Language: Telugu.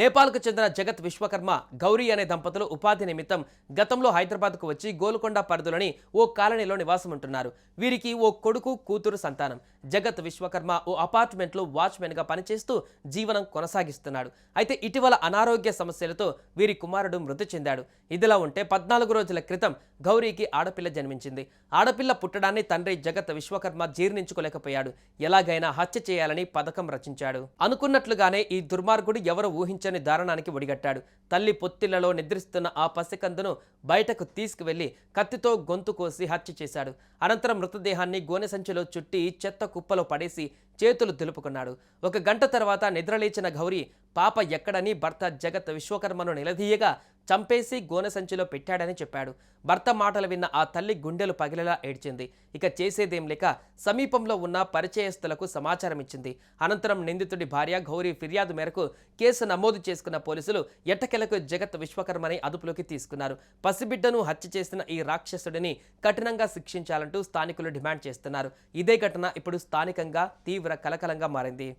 నేపాల్కు చెందిన జగత్ విశ్వకర్మ, గౌరీ అనే దంపతులు ఉపాధి నిమిత్తం గతంలో హైదరాబాద్కు వచ్చి గోల్కొండ పరిధిలోని ఓ కాలనీలో నివాసం ఉంటున్నారు. వీరికి ఓ కొడుకు, కూతురు సంతానం. జగత్ విశ్వకర్మ ఓ అపార్ట్మెంట్లో వాచ్మెన్గా పనిచేస్తూ జీవనం కొనసాగిస్తున్నాడు. అయితే ఇటీవల అనారోగ్య సమస్యలతో వీరి కుమారుడు మృతి చెందాడు. ఇదిలా ఉంటే 14 రోజుల క్రితం గౌరీకి ఆడపిల్ల జన్మించింది. ఆడపిల్ల పుట్టడాన్ని తండ్రి జగత్ విశ్వకర్మ జీర్ణించుకోలేకపోయాడు. ఎలాగైనా హత్య చేయాలని పథకం రచించాడు. అనుకున్నట్లుగానే ఈ దుర్మార్గుడు ఎవరు ఊహించని దారుణానికి ఒడిగట్టాడు. తల్లి పొత్తిళ్లలో నిద్రిస్తున్న ఆ పసికందును బయటకు తీసుకువెళ్లి కత్తితో గొంతు కోసి హత్య చేశాడు. అనంతరం మృతదేహాన్ని గోనె సంచిలో చుట్టి చెత్త కుప్పలో పడేసి చేతులు దులుపుకున్నాడు. 1 గంట తర్వాత నిద్రలేచిన గౌరీ పాప ఎక్కడని భర్త జగత్ విశ్వకర్మను నిలదీయగా చంపేసి గోనె సంచిలో పెట్టాడని చెప్పాడు. భర్త మాటలు విన్న ఆ తల్లి గుండెలు పగిలేలా ఏడ్చింది. ఇక చేసేదేం లేక సమీపంలో ఉన్న పరిచయస్తులకు సమాచారం ఇచ్చింది. అనంతరం నిందితుడి భార్య గౌరీ ఫిర్యాదు మేరకు కేసు నమోదు చేసుకున్న పోలీసులు ఎట్టకెలకు జగత్ విశ్వకర్మని అదుపులోకి తీసుకున్నారు. పసిబిడ్డను హత్య చేసిన ఈ రాక్షసుడిని కఠినంగా శిక్షించాలంటూ స్థానికులు డిమాండ్ చేస్తున్నారు. ఇదే ఘటన ఇప్పుడు స్థానికంగా తీవ్ర కలకలంగా మారింది.